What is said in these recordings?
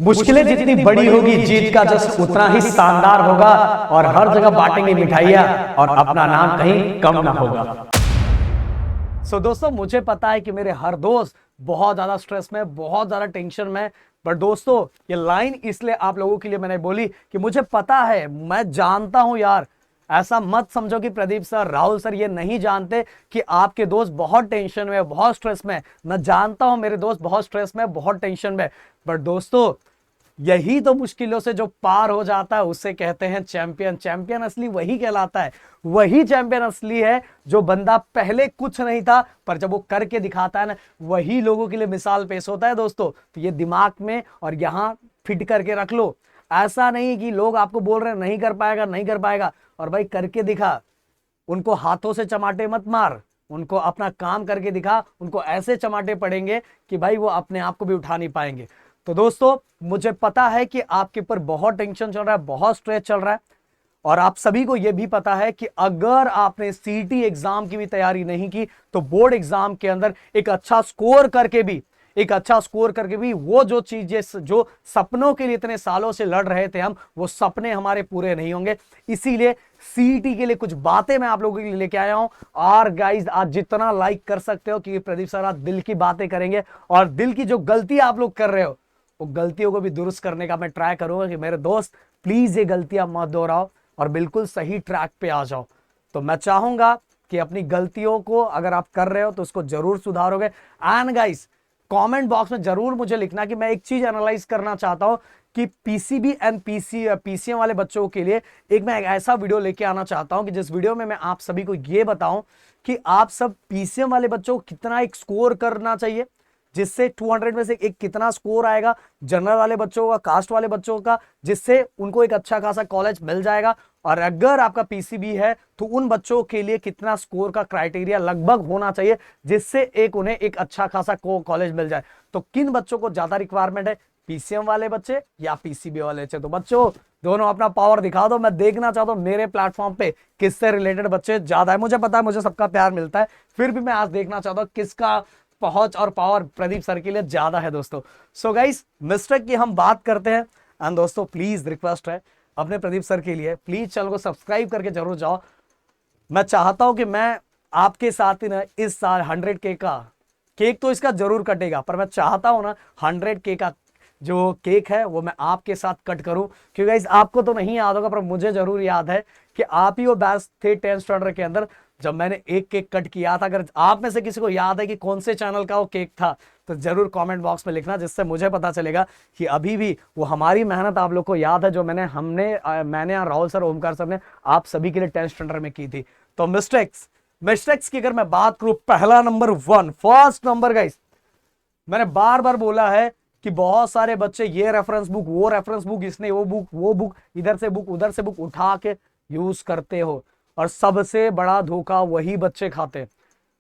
मुश्किलें जितनी बड़ी होगी जीत का जश्न उतना ही शानदार होगा और हर जगह बांटेंगे मिठाइयां और अपना नाम कहीं कम ना होगा। दोस्तों मुझे पता है कि मेरे हर दोस्त बहुत ज्यादा स्ट्रेस में, बहुत ज्यादा टेंशन में, पर दोस्तों ये लाइन इसलिए आप लोगों के लिए मैंने बोली कि मुझे पता है, मैं जानता हूं यार, ऐसा मत समझो कि प्रदीप सर, राहुल सर ये नहीं जानते कि आपके दोस्त बहुत टेंशन में, बहुत स्ट्रेस में। मैं जानता हूं मेरे दोस्त बहुत स्ट्रेस में, बहुत टेंशन में, पर दोस्तों यही तो मुश्किलों से जो पार हो जाता है उसे कहते हैं चैंपियन। चैंपियन असली वही कहलाता है, वही चैंपियन असली है जो बंदा पहले कुछ नहीं था पर जब वो करके दिखाता है ना, वही लोगों के लिए मिसाल पेश होता है। दोस्तों तो ये दिमाग में और यहां फिट करके रख लो। ऐसा नहीं कि लोग आपको बोल रहे हैं नहीं कर पाएगा, नहीं कर पाएगा, और भाई करके दिखा। उनको हाथों से चमाटे मत मार, उनको अपना काम करके दिखा। उनको ऐसे चमाटे पड़ेंगे कि भाई वो अपने आप को भी उठा नहीं पाएंगे। तो दोस्तों मुझे पता है कि आपके ऊपर बहुत टेंशन चल रहा है, बहुत स्ट्रेस चल रहा है, और आप सभी को यह भी पता है कि अगर आपने सीटी एग्जाम की भी तैयारी नहीं की तो बोर्ड एग्जाम के अंदर एक अच्छा स्कोर करके भी वो जो चीजें, जो सपनों के लिए इतने सालों से लड़ रहे थे हम, वो सपने हमारे पूरे नहीं होंगे। इसीलिए सीटी के लिए कुछ बातें मैं आप लोगों के लिए लेके आया हूं। और गाइज आज जितना लाइक कर सकते हो, क्योंकि प्रदीप सर आज दिल की बातें करेंगे और दिल की जो गलती आप लोग कर रहे हो वो गलतियों को भी दुरुस्त करने का मैं ट्राई करूंगा कि मेरे दोस्त प्लीज ये गलतियां मत दोहराओ और बिल्कुल सही ट्रैक पे आ जाओ। तो मैं चाहूंगा कि अपनी गलतियों को अगर आप कर रहे हो तो उसको जरूर सुधारोगे। एंड गाइस कमेंट बॉक्स में जरूर मुझे लिखना कि मैं एक चीज एनालाइज करना चाहता हूं कि पीसीबी एंड पीसीएम वाले बच्चों के लिए एक ऐसा वीडियो लेके आना चाहता हूं कि जिस वीडियो में मैं आप सभी को यह बताऊं कि आप सब पीसीएम वाले बच्चों को कितना एक स्कोर करना चाहिए, जिससे 200 में से एक कितना स्कोर आएगा जनरल वाले बच्चों का, कास्ट वाले बच्चों का, जिससे उनको एक अच्छा खासा कॉलेज मिल जाएगा। और अगर आपका पीसीबी है तो उन बच्चों के लिए कितना स्कोर का क्राइटेरिया लगभग होना चाहिए जिससे उन्हें एक अच्छा खासा कॉलेज मिल जाए। तो किन बच्चों को ज्यादा रिक्वायरमेंट है, पीसीएम वाले बच्चे या पीसीबी वाले बच्चे? तो बच्चों दोनों अपना पावर दिखा दो। मैं देखना चाहता हूं मेरे प्लेटफॉर्म पे किससे रिलेटेड बच्चे ज्यादा है। मुझे पता है मुझे सबका प्यार मिलता है, फिर भी मैं आज देखना चाहता हूं किसका पहुंच और पावर प्रदीप सर के लिए ज्यादा है। दोस्तों सो गाइस मिस्टेक की हम बात करते हैं। एंड दोस्तों प्लीज रिक्वेस्ट है अपने प्रदीप सर के लिए, प्लीज चैनल को सब्सक्राइब करके जरूर जाओ। मैं चाहता हूं कि मैं आपके साथ ही ना इस साल 100K का केक तो इसका जरूर कटेगा, पर मैं चाहता हूं ना 100K का जो केक है वो मैं आपके साथ कट करूं। क्योंकि गाइस आपको तो नहीं याद होगा पर मुझे जरूर याद है कि आप ही वो बैच थे 10th स्टैंडर्ड के अंदर जब मैंने एक केक कट किया था। अगर आप में से किसी को याद है कि कौन से चैनल का वो केक था तो जरूर कमेंट बॉक्स में लिखना, जिससे मुझे पता चलेगा कि अभी भी वो हमारी मेहनत आप लोग को याद है जो मैंने और राहुल सर, ओमकार सर ने आप सभी के लिए 10th स्टैंडर्ड में की थी। तो मिस्टेक्स की अगर मैं बात करूं, पहला नंबर 1, फर्स्ट नंबर गाइस, मैंने बार बार बोला है कि बहुत सारे बच्चे ये रेफरेंस बुक, वो रेफरेंस बुक, इसने वो बुक, इधर से बुक, उधर से बुक उठा के यूज करते हो, और सबसे बड़ा धोखा वही बच्चे खाते।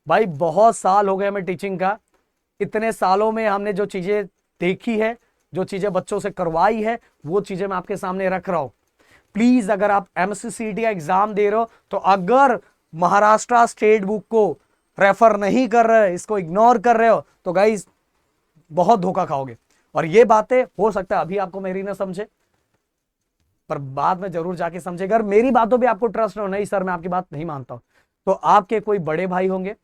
भाई बहुत साल हो गए हमें टीचिंग का, इतने सालों में हमने जो चीजें देखी है, जो चीजें बच्चों से करवाई है, वो चीजें मैं आपके सामने रख रहा हूं। प्लीज अगर आप एमएससी का एग्जाम दे रहे हो तो अगर महाराष्ट्र स्टेट बुक को रेफर नहीं कर रहे, इसको इग्नोर कर रहे हो, तो गाइस बहुत धोखा खाओगे। और ये बातें हो सकता है अभी आपको मेरी ना समझे, पर बाद में जरूर जाके समझेगा। अगर मेरी बातों पे आपको ट्रस्ट हो, नहीं सर मैं आपकी बात नहीं मानता हूं, तो आपके कोई बड़े भाई होंगे,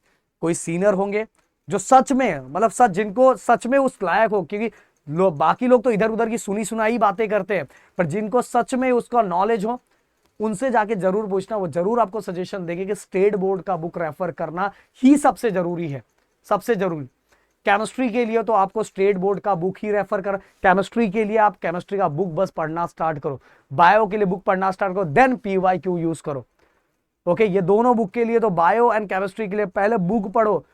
कोई सीनियर होंगे जो सच में, मतलब सच, जिनको सच में उस लायक हो, क्योंकि बाकी लोग तो इधर उधर की सुनी सुनाई बातें करते हैं, पर जिनको सच में उसका नॉलेज हो उनसे जाके जरूर पूछना, वो जरूर आपको सजेशन देंगे कि स्टेट बोर्ड का बुक रेफर करना ही सबसे जरूरी है, सबसे जरूरी। केमिस्ट्री के लिए तो आपको स्टेट बोर्ड का बुक ही रेफर कर, केमिस्ट्री के लिए आप केमिस्ट्री का बुक बस पढ़ना स्टार्ट करो, बायो के लिए बुक पढ़ना स्टार्ट करो, देन पीवाईक्यू यूज करो। ओके ये दोनों बुक के लिए तो बायो एंड केमिस्ट्री के लिए पहले बुक पढ़ो,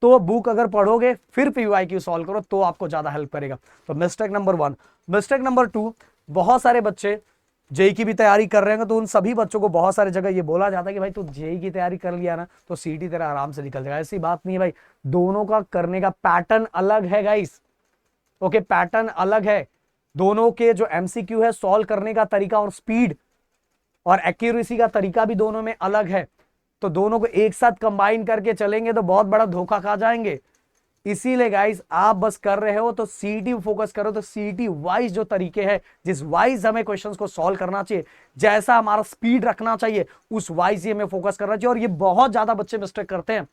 तो बुक अगर पढ़ोगे फिर पीवाईक्यू सॉल्व करो तो आपको ज्यादा हेल्प करेगा। तो मिस्टेक नंबर 1। मिस्टेक नंबर 2, बहुत सारे बच्चे जेई की भी तैयारी कर रहे हैं तो उन सभी बच्चों को बहुत सारी जगह ये बोला जाता है कि भाई तू जेई की तैयारी कर लिया ना तो सीटी तेरा आराम से निकल जाएगा। ऐसी बात नहीं है भाई, दोनों का करने का पैटर्न अलग है गाइस। ओके पैटर्न अलग है, दोनों के जो एमसीक्यू है सॉल्व करने का तरीका और स्पीड और एक्यूरेसी का तरीका भी दोनों में अलग है। तो दोनों को एक साथ कंबाइन करके चलेंगे तो बहुत बड़ा धोखा खा जाएंगे। इसीलिए गाइस आप बस कर रहे हो तो सीईटी फोकस करो, तो सीईटी वाइज जो तरीके हैं, जिस वाइज हमें क्वेश्चंस को सॉल्व करना चाहिए, जैसा हमारा स्पीड रखना चाहिए, उस वाइज ही हमें फोकस करना चाहिए। और ये बहुत ज्यादा बच्चे मिस्टेक करते हैं।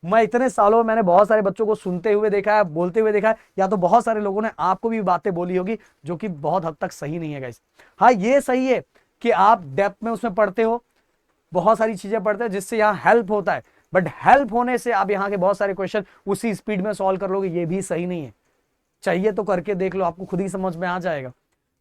मैं इतने सालों में मैंने बहुत सारे बच्चों को सुनते हुए देखा है, बोलते हुए देखा है, या तो बहुत सारे लोगों ने आपको भी बातें बोली होगी जो कि बहुत हद तक सही नहीं है गाइस। हाँ ये सही है कि आप डेप्थ में उसमें पढ़ते हो, बहुत सारी चीजें पढ़ते हैं जिससे यहाँ हेल्प होता है, बट हेल्प होने से आप यहाँ के बहुत सारे क्वेश्चन उसी स्पीड में सॉल्व कर लोगे, ये भी सही नहीं है। चाहिए तो करके देख लो, आपको खुद ही समझ में आ जाएगा।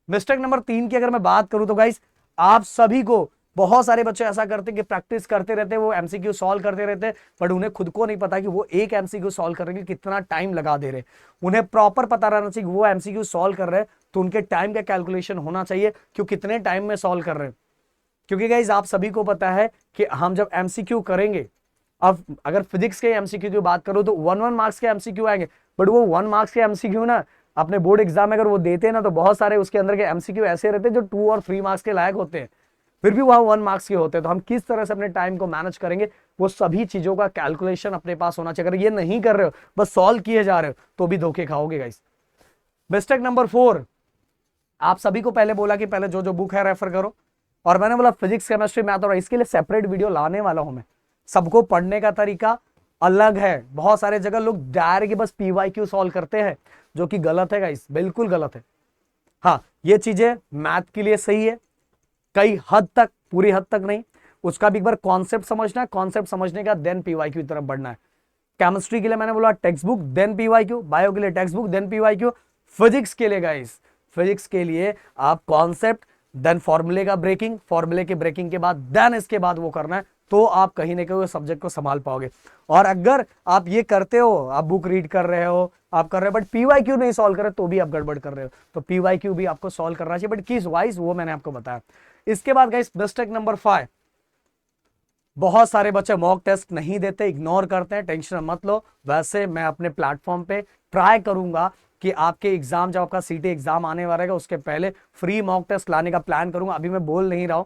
मिस्टेक नंबर 3 की अगर मैं बात करूं तो गाइस, आप सभी को, बहुत सारे बच्चे ऐसा करते हैं कि प्रैक्टिस करते रहते हैं, वो एमसीक्यू सॉल्व करते रहते हैं, बट उन्हें खुद को नहीं पता कि वो एक एमसीक्यू सॉल्व करने के कितना टाइम लगा दे रहे हैं। उन्हें प्रॉपर पता रहना चाहिए कि वो एमसीक्यू सॉल्व कर रहे हैं तो उनके टाइम का कैलकुलेशन होना चाहिए कि कितने टाइम में सॉल्व कर रहे हैं। क्योंकि गाइज आप सभी को पता है कि हम जब एमसीक्यू करेंगे, अब अगर फिजिक्स के एमसीक्यू की बात करो तो 1 मार्क्स के एमसीक्यू आएंगे, बट वो 1 मार्क्स के एमसीक्यू ना अपने बोर्ड एग्जाम में अगर वो देते हैं ना, तो बहुत सारे उसके अंदर के एमसीक्यू ऐसे रहते हैं जो 2 और 3 मार्क्स के लायक होते हैं, फिर भी वह 1 मार्क्स के होते हैं। तो हम किस तरह से अपने टाइम को मैनेज करेंगे, वो सभी चीजों का कैलकुलेशन अपने पास होना चाहिए। अगर ये नहीं कर रहे हो, बस सॉल्व किए जा रहे हो, तो भी धोखे खाओगे गाइस। मिस्टेक नंबर 4, आप सभी को पहले बोला कि पहले जो जो बुक है रेफर करो, और मैंने बोला फिजिक्स केमिस्ट्री मैथ, और इसके लिए सेपरेट वीडियो लाने वाला हूं मैं। सबको पढ़ने का तरीका अलग है। बहुत सारे जगह लोग डायरेक्ट बस पीवाईक्यू सॉल्व करते हैं, जो कि गलत है गाइस, बिल्कुल गलत है। हाँ ये चीजें मैथ के लिए सही है कई हद तक, पूरी हद तक नहीं। उसका भी एक बार कॉन्सेप्ट समझना है, कॉन्सेप्ट समझने का देन पीवाईक्यू की तरफ बढ़ना है। केमिस्ट्री के लिए मैंने बोला textbook then PYQ, bio के लिए textbook then PYQ, physics के लिए गाइस, फिजिक्स के लिए आप कॉन्सेप्ट देन फॉर्मूले का ब्रेकिंग, फॉर्मूले के ब्रेकिंग के बाद देन इसके बाद वो करना है, तो आप कहीं ना कहीं सब्जेक्ट को संभाल पाओगे। और अगर आप ये करते हो, आप बुक रीड कर रहे हो, आप कर रहे हो, बट पीवाईक्यू नहीं सॉल्व कर रहे, तो भी आप गड़बड़ कर रहे हो। तो पीवाईक्यू भी आपको सॉल्व करना चाहिए, बट किस वाइज, वो मैंने आपको बताया। इसके बाद गाइस मिस्टेक नंबर 5, बहुत सारे बच्चे मॉक टेस्ट नहीं देते, इग्नोर करते हैं। टेंशन मत लो, वैसे मैं अपने प्लेटफॉर्म पे ट्राई करूंगा कि आपके एग्जाम, जब आपका सीटी एग्जाम आने वाला है उसके पहले फ्री मॉक टेस्ट लाने का प्लान करूंगा। अभी मैं बोल नहीं रहा हूं,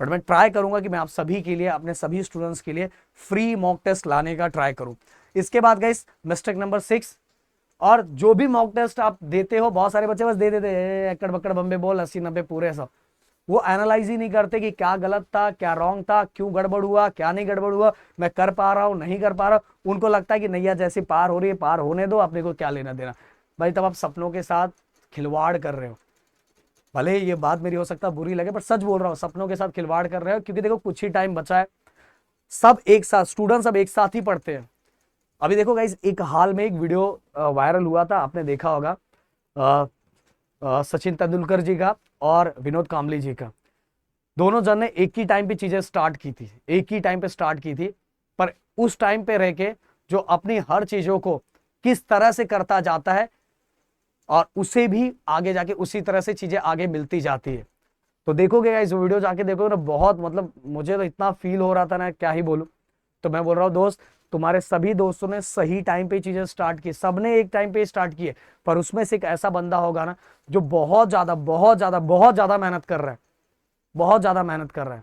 बट मैं ट्राई करूंगा कि मैं आप सभी के लिए, अपने सभी स्टूडेंट्स के लिए फ्री मॉक टेस्ट लाने का ट्राई करूं। इसके बाद गाइस मिस्टेक नंबर 6, और जो भी मॉक टेस्ट आप देते हो, बहुत सारे बच्चे बस दे देते एकड़ बक्कड़ बम्बे बोल 80-90 पूरे सब, वो एनालाइज ही नहीं करते कि क्या गलत था, क्या रॉन्ग था, क्यों गड़बड़ हुआ, क्या नहीं गड़बड़ हुआ, मैं कर पा रहा हूं, नहीं कर पा रहा हूं। उनको लगता है कि नैया जैसे पार हो रही है, पार होने दो, अपने को क्या लेना देना। भाई तब आप सपनों के साथ खिलवाड़ कर रहे हो। भले ये बात मेरी हो सकता है बुरी लगे, पर सच बोल रहा हूँ, सपनों के साथ खिलवाड़ कर रहे हो। क्योंकि देखो कुछ ही टाइम बचा है, सब एक साथ, स्टूडेंट सब एक साथ ही पढ़ते हैं। अभी देखो गाइस, एक हाल में एक वीडियो वायरल हुआ था, आपने देखा होगा, सचिन तेंदुलकर जी का और विनोद कांबली जी का। दोनों जन ने एक ही टाइम पे चीजें स्टार्ट की थी, एक ही टाइम पे स्टार्ट की थी, पर उस टाइम पे रह के जो अपनी हर चीजों को किस तरह से करता जाता है, और उसे भी आगे जाके उसी तरह से चीजें आगे मिलती जाती है। तो देखोगे गाइस, वीडियो जाके देखोगे ना, बहुत मतलब मुझे तो इतना फील हो रहा था ना, क्या ही बोलूं। तो मैं बोल रहा हूँ दोस्त, तुम्हारे सभी दोस्तों ने सही टाइम पे चीजें स्टार्ट की, सबने एक टाइम पे स्टार्ट की है, पर उसमें से एक ऐसा बंदा होगा ना जो बहुत ज्यादा बहुत ज्यादा बहुत ज्यादा मेहनत कर रहा है, बहुत ज्यादा मेहनत कर रहा है।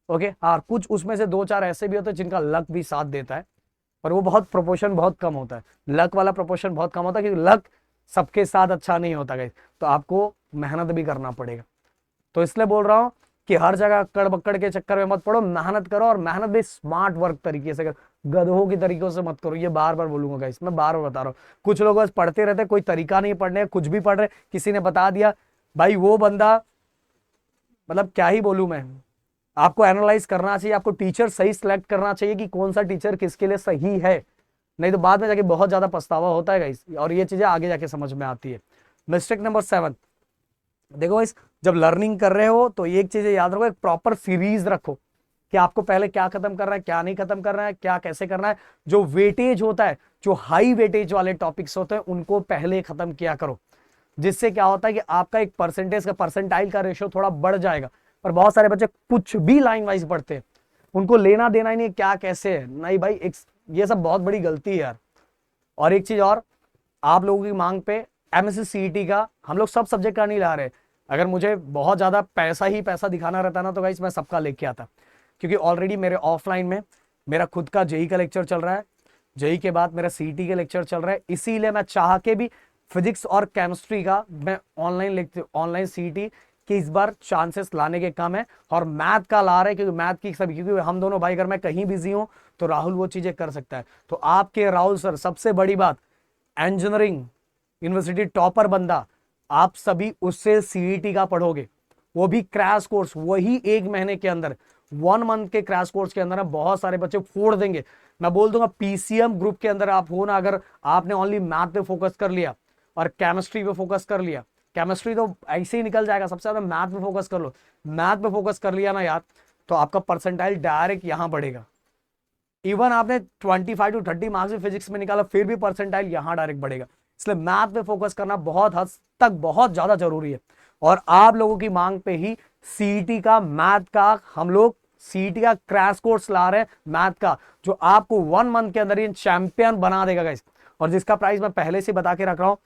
ओके हाँ, कुछ उसमें से 2-4 ऐसे भी होते हैं जिनका लक भी साथ देता है, पर वो बहुत प्रोपोर्शन बहुत कम होता है, लक वाला प्रोपोर्शन बहुत कम होता है, क्योंकि लक सबके साथ अच्छा नहीं होता गाइस। तो आपको मेहनत भी करना पड़ेगा। तो इसलिए बोल रहा हूं कि हर जगह कड़ बक्कड़ के चक्कर में मत पड़ो, मेहनत करो, और मेहनत भी स्मार्ट वर्क तरीके से करो, गधों की तरीकों से मत करो। ये बार बार बोलूंगा गाइस, मैं बार बार बता रहा हूँ। कुछ लोग बस पढ़ते रहते, कोई तरीका नहीं पढ़ने, कुछ भी पढ़ रहे, किसी ने बता दिया, भाई वो बंदा, मतलब क्या ही बोलूं मैं। आपको एनालाइज करना चाहिए, आपको टीचर सही सिलेक्ट करना चाहिए कि कौन सा टीचर किसके लिए सही है, नहीं तो बाद में जाके बहुत ज्यादा पछतावा होता है गाइस, और ये चीजें आगे जाके समझ में आती है। मिस्टेक नंबर 7, देखो गाइस, जब लर्निंग कर रहे हो तो एक चीज याद रखो, एक प्रॉपर सीरीज रखो कि आपको पहले क्या खत्म करना है, क्या नहीं खत्म करना है, क्या कैसे करना है। जो वेटेज होता है, जो हाई वेटेज वाले टॉपिक्स होते हैं, उनको पहले खत्म किया करो, जिससे क्या होता है कि आपका एक परसेंटेज का, परसेंटाइल का रेशियो थोड़ा बढ़ जाएगा। पर बहुत सारे बच्चे कुछ भी लाइन वाइज पढ़ते हैं, उनको लेना देना ही नहीं क्या कैसे है, नहीं भाई, ये सब बहुत बड़ी गलती है यार। और एक चीज और, आप लोगों की मांग पे एमएससी सीईटी का हम लोग सब सब्जेक्ट का नहीं ला रहे। अगर मुझे बहुत ज्यादा पैसा ही पैसा दिखाना रहता ना, तो गाइस मैं सबका लेके आता, क्योंकि ऑलरेडी मेरे ऑफलाइन में मेरा खुद का जेई का लेक्चर चल रहा है, जेई के बाद मेरा सीईटी के लेक्चर चल रहा है, इसीलिए मैं चाह के भी फिजिक्स और केमिस्ट्री का मैं ऑनलाइन सीईटी कि इस बार चांसेस लाने के कम है, और मैथ का ला रहे हैं क्योंकि मैथ की सभी, क्योंकि हम दोनों भाई अगर मैं कहीं बिजी हूं तो राहुल वो चीजें कर सकता है। तो आपके राहुल सर, सबसे बड़ी बात, इंजीनियरिंग यूनिवर्सिटी टॉपर बंदा, आप सभी उससे सीईटी का पढ़ोगे, वो भी क्रैश कोर्स, वही 1 महीने के अंदर, 1 मंथ के क्रैश कोर्स के अंदर बहुत सारे बच्चे फोड़ देंगे। मैं बोल दूंगा पीसीएम ग्रुप के अंदर आप हो ना, अगर आपने ओनली मैथ पे फोकस कर लिया और केमिस्ट्री पे फोकस कर लिया, केमिस्ट्री तो ऐसे ही निकल जाएगा, सबसे ज्यादा मैथ पे फोकस कर लो, मैथ पे फोकस कर लिया ना यार, तो आपका परसेंटाइल डायरेक्ट यहां बढ़ेगा। इवन आपने 25 to 30 मार्क्स भी फिजिक्स में निकाला, फिर भी परसेंटाइल यहां डायरेक्ट बढ़ेगा। इसलिए मैथ पे फोकस करना बहुत हद तक बहुत ज्यादा जरूरी है। और आप लोगों की मांग पे ही सीईटी का मैथ का हम लोग सीईटी का क्रैश कोर्स ला रहे हैं मैथ का, जो आपको 1 मंथ के अंदर ही चैंपियन बना देगा गाइस, और जिसका प्राइस मैं पहले से बता के रख रहा हूं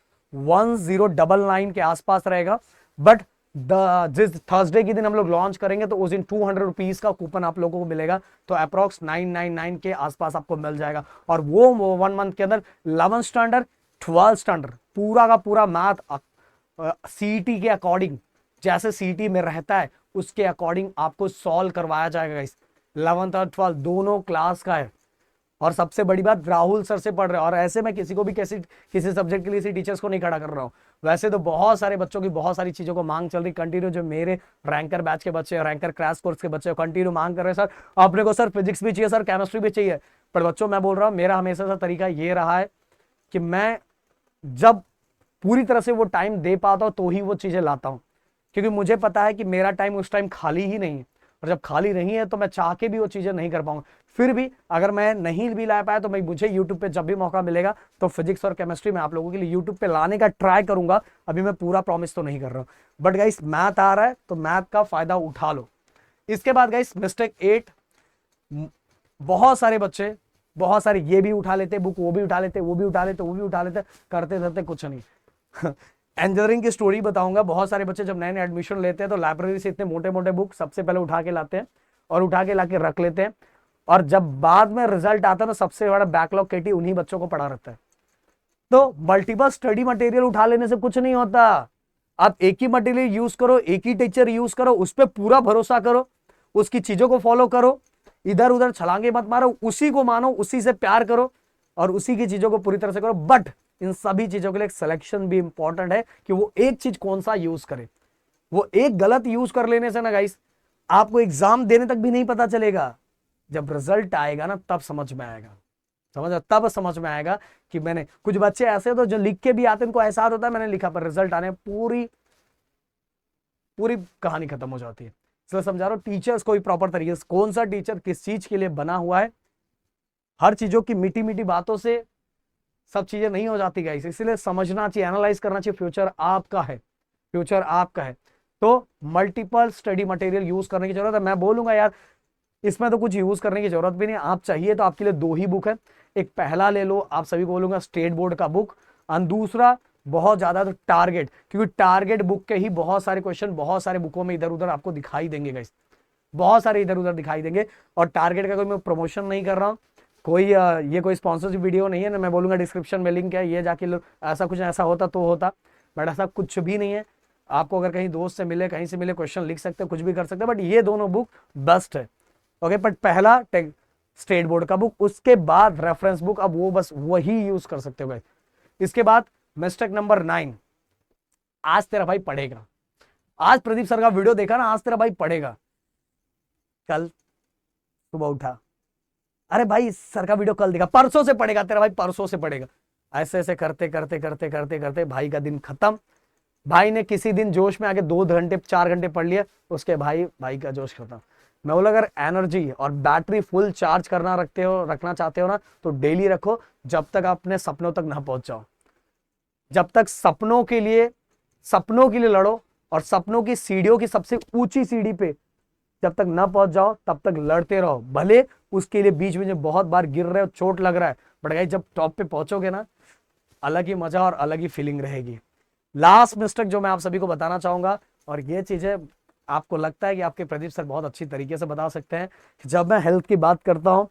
1099 के आसपास रहेगा। बट जिस थर्सडे के दिन हम लोग लॉन्च करेंगे तो उस दिन 200 रुपीज का कूपन आप लोगों को मिलेगा, तो अप्रोक्स 999 के आसपास आपको मिल जाएगा। और वो 1 मंथ के अंदर 11th स्टैंडर्ड 12th स्टैंडर्ड पूरा का पूरा मैथ सीईटी के अकॉर्डिंग, जैसे सीईटी में रहता है उसके अकॉर्डिंग आपको सॉल्व करवाया जाएगा इस 11th और 12th दोनों क्लास का है। और सबसे बड़ी बात, राहुल सर से पढ़ रहे हैं, और ऐसे मैं किसी को भी किसी सब्जेक्ट के लिए टीचर्स को नहीं खड़ा कर रहा हूँ। वैसे तो बहुत सारे बच्चों की बहुत सारी चीजों को मांग चल रही कंटिन्यू, जो मेरे रैंकर बैच के बच्चे, रैंकर क्रैश कोर्स के बच्चे कंटिन्यू मांग कर रहे हैं, सर अपने को सर फिजिक्स भी चाहिए, सर केमिस्ट्री भी चाहिए। पर बच्चों मैं बोल रहा हूँ, मेरा हमेशा से तरीका ये रहा है कि मैं जब पूरी तरह से वो टाइम दे पाता हूं तो ही वो चीजें लाता हूं, क्योंकि मुझे पता है कि मेरा टाइम उस टाइम खाली ही नहीं है, और जब खाली नहीं है तो मैं चाह के भी वो चीजें नहीं कर पाऊंगा। फिर भी अगर मैं नहीं भी ला पाया तो मैं मुझे यूट्यूब पे जब भी मौका मिलेगा तो फिजिक्स और केमिस्ट्री में आप लोगों के लिए यूट्यूब पे लाने का ट्राई करूंगा। अभी मैं पूरा प्रॉमिस तो नहीं कर रहा हूं, बट गाइस मैथ आ रहा है तो मैथ का फायदा उठा लो। इसके बाद गाइस मिस्टेक 8, बहुत सारे बच्चे बहुत सारे ये भी उठा लेते बुक, वो भी उठा लेते, वो भी उठा लेते, वो भी उठा लेते, करते धरते कुछ नहीं। इंजीनियरिंग की स्टोरी बताऊंगा। बहुत सारे बच्चे जब नए नए एडमिशन लेते हैं तो लाइब्रेरी से इतने मोटे मोटे बुक सबसे पहले उठा के लाते हैं और उठा के लाके रख लेते हैं, और जब बाद में रिजल्ट आता है तो सबसे बड़ा बैकलॉग केटी उन्हीं बच्चों को पढ़ा रहता है। तो मल्टीपल स्टडी मटेरियल उठा लेने से कुछ नहीं होता। आप एक ही मटेरियल यूज करो, एक ही टीचर यूज करो, उस पर पूरा भरोसा करो, उसकी चीजों को फॉलो करो, इधर उधर छलांगे मत मारो, उसी को मानो, उसी से प्यार करो और उसी की चीजों को पूरी तरह से करो। बट इन सभी चीजों के लिए सिलेक्शन भी इंपॉर्टेंट है कि वो एक चीज कौन सा यूज करे। वो एक गलत यूज कर लेने से ना गाइस आपको एग्जाम देने तक भी नहीं पता चलेगा, जब रिजल्ट आएगा ना तब समझ में आएगा। तब समझ में आएगा कि मैंने, कुछ बच्चे ऐसे तो जो लिख के भी आते हैं उनको एहसास होता है मैंने लिखा, पर रिजल्ट आने पूरी पूरी कहानी खत्म हो जाती है। इसलिए समझा रहा हूं टीचर्स को भी प्रॉपर तरीके से, कौन सा टीचर किस चीज के लिए बना हुआ है, हर चीजों की मीठी मीठी बातों से सब चीजें नहीं हो जाती गाइस, इसलिए समझना चाहिए, एनालाइज करना चाहिए। फ्यूचर आपका है, फ्यूचर आपका है, तो मल्टीपल स्टडी मटेरियल यूज करने की जरूरत है। मैं बोलूंगा यार इसमें तो कुछ यूज करने की जरूरत भी नहीं, आप चाहिए तो आपके लिए 2 ही बुक है। एक पहला ले लो, आप सभी को बोलूंगा स्टेट बोर्ड का बुक, और दूसरा बहुत ज्यादा तो टारगेट, क्योंकि टारगेट बुक के ही बहुत सारे क्वेश्चन बहुत सारे बुकों में इधर उधर आपको दिखाई देंगे गाइस, बहुत सारे इधर उधर दिखाई देंगे। और टारगेट का कोई मैं प्रमोशन नहीं कर रहा हूं, कोई ये कोई स्पॉन्सरशिप वीडियो नहीं है ना, मैं बोलूंगा डिस्क्रिप्शन में लिंक है, ये जाके लो, ऐसा कुछ ऐसा होता तो होता, बट ऐसा कुछ भी नहीं है। आपको अगर कहीं दोस्त से मिले, कहीं से मिले, क्वेश्चन लिख सकते हैं, कुछ भी कर सकते हैं, बट ये दोनों बुक बेस्ट है। ओके, बट पहला स्टेट बोर्ड का बुक, उसके बाद रेफरेंस बुक, अब वो बस वही यूज कर सकते हो। इसके बाद मिस्टेक नंबर 9, आज तेरा भाई पढ़ेगा। आज प्रदीप सर का वीडियो देखा ना, आज तेरा भाई पढ़ेगा। कल सुबह उठा, अरे भाई सर का वीडियो कल देखा, परसों से पढ़ेगा तेरा भाई, परसों से पढ़ेगा। ऐसे ऐसे करते करते करते करते करते भाई का दिन खत्म। भाई ने किसी दिन जोश में आके 2 घंटे 4 घंटे पढ़ लिया, उसके भाई का जोश खत्म। मैं बोला अगर एनर्जी और बैटरी फुल चार्ज रखना चाहते हो ना, तो डेली रखो, जब तक अपने सपनों तक ना पहुंच जाओ। जब तक सपनों के लिए लड़ो, और सपनों की सीढ़ियों की सबसे ऊंची सीढ़ी पे जब तक ना पहुंच जाओ तब तक लड़ते रहो। भले उसके लिए बीच में बहुत बार गिर रहे हो, चोट लग रहा है, बट गाइस जब टॉप पे पहुंचोगे ना, अलग ही मजा और अलग ही फीलिंग रहेगी। लास्ट मिस्टेक जो मैं आप सभी को बताना चाहूंगा, और ये चीजें आपको लगता है कि आपके प्रदीप सर बहुत अच्छी तरीके से बता सकते हैं, जब मैं हेल्थ की बात करता हूं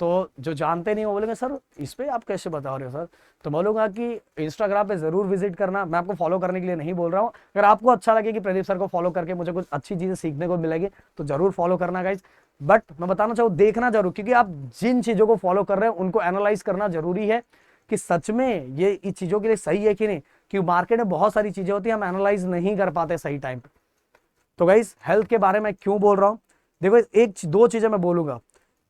तो जो जानते नहीं वो बोलेंगे सर इस पे आप कैसे बता रहे हो सर। तो बोलूंगा कि इंस्टाग्राम पे जरूर विजिट करना, मैं आपको फॉलो करने के लिए नहीं बोल रहा हूँ। अगर आपको अच्छा लगे कि प्रदीप सर को फॉलो करके मुझे कुछ अच्छी चीजें सीखने को मिलेगी तो जरूर फॉलो करना गाइज। बट मैं बताना चाहूँ देखना जरूर, क्योंकि आप जिन चीजों को फॉलो कर रहे हैं उनको एनालाइज करना जरूरी है कि सच में ये इस चीजों के लिए सही है कि नहीं, क्योंकि मार्केट में बहुत सारी चीजें होती है हम एनालाइज नहीं कर पाते सही टाइम पे। तो गाइज हेल्थ के बारे में क्यों बोल रहा हूं, देखो एक दो चीजें मैं बोलूंगा।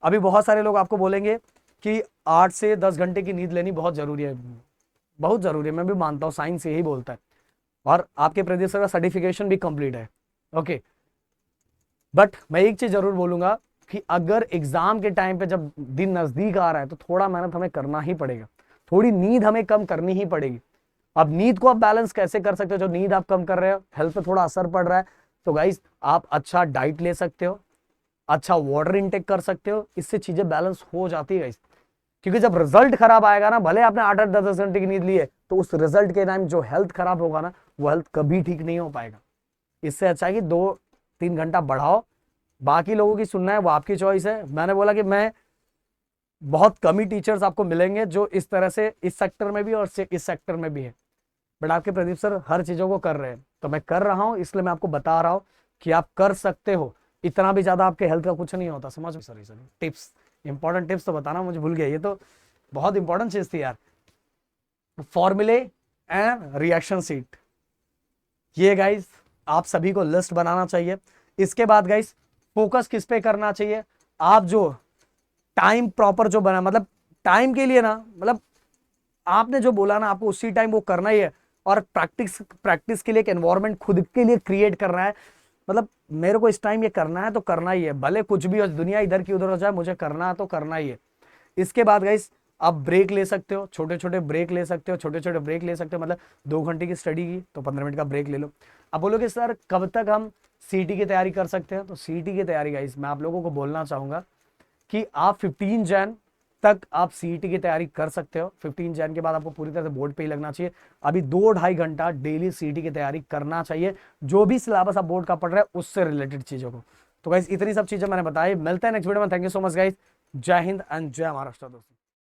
अभी बहुत सारे लोग आपको बोलेंगे कि 8 से 10 घंटे की नींद लेनी बहुत जरूरी है, बहुत जरूरी है, मैं भी मानता हूं, साइंस यही बोलता है और आपके प्रदेश का सर्टिफिकेशन भी कंप्लीट है। ओके, बट मैं एक चीज जरूर बोलूंगा कि अगर एग्जाम के टाइम पे जब दिन नजदीक आ रहा है तो थोड़ा मेहनत हमें करना ही पड़ेगा, थोड़ी नींद हमें कम करनी ही पड़ेगी। अब नींद को आप बैलेंस कैसे कर सकते हो, जो नींद आप कम कर रहे हो हेल्थ पे थोड़ा असर पड़ रहा है, तो गाइस आप अच्छा डाइट ले सकते हो, अच्छा वाटर इनटेक कर सकते हो, इससे चीजें बैलेंस हो जाती है गाइस। क्योंकि जब रिजल्ट खराब आएगा ना, भले आपने 8-8 10-10 घंटे की नींद ली है, तो उस रिजल्ट के टाइम जो हेल्थ खराब होगा ना वो हेल्थ कभी ठीक नहीं हो पाएगा। इससे अच्छा है कि 2-3 घंटा बढ़ाओ, बाकी लोगों की सुनना है वो आपकी चॉइस है। मैंने बोला कि मैं बहुत कम ही टीचर्स आपको मिलेंगे जो इस तरह से इस सेक्टर में भी और इस सेक्टर में भी है, बट आपके प्रदीप सर हर चीजों को कर रहे हैं, तो मैं कर रहा हूं इसलिए मैं आपको बता रहा हूं कि आप कर सकते हो। इतना भी ज्यादा आपके हेल्थ का कुछ नहीं होता, समझ में। Sorry sorry, tips, important tips तो बताना मुझे भूल गया, ये तो बहुत इंपॉर्टेंट चीज थी यार। फॉर्मूले एंड रिएक्शन सीट, ये गाइस आप सभी को लिस्ट बनाना चाहिए। इसके बाद गाइस फोकस किस पे करना चाहिए, आप जो टाइम प्रॉपर जो बना, मतलब टाइम के लिए ना, मतलब आपने जो बोला ना आपको उसी टाइम वो करना ही है। और प्रैक्टिस प्रैक्टिस के लिए एक एनवायरनमेंट खुद के लिए क्रिएट करना है, मतलब मेरे को इस टाइम ये करना है तो करना ही है, भले कुछ भी हो, दुनिया इधर की उधर हो जाए, मुझे करना है तो करना ही है। इसके बाद गाइस आप ब्रेक ले सकते हो, छोटे छोटे ब्रेक ले सकते हो, छोटे छोटे ब्रेक ले सकते हो, मतलब 2 घंटे की स्टडी की तो 15 मिनट का ब्रेक ले लो। अब बोलोगे सर कब तक हम सीटी की तैयारी कर सकते हैं, तो सीटी की तैयारी गाइस मैं आप लोगों को बोलना चाहूंगा कि आप 15 जैन तक आप सीईटी की तैयारी कर सकते हो। 15 जैन के बाद आपको पूरी तरह से बोर्ड पे ही लगना चाहिए। अभी 2-2.5 घंटा डेली सीईटी की तैयारी करना चाहिए, जो भी सिलेबस आप बोर्ड का पढ़ रहे हैं उससे रिलेटेड चीजों को। तो गाइस इतनी सब चीजें मैंने बताई, मिलते हैं नेक्स्ट वीडियो में। Thank you so much guys, जय हिंद एंड जय महाराष्ट्र दोस्तों।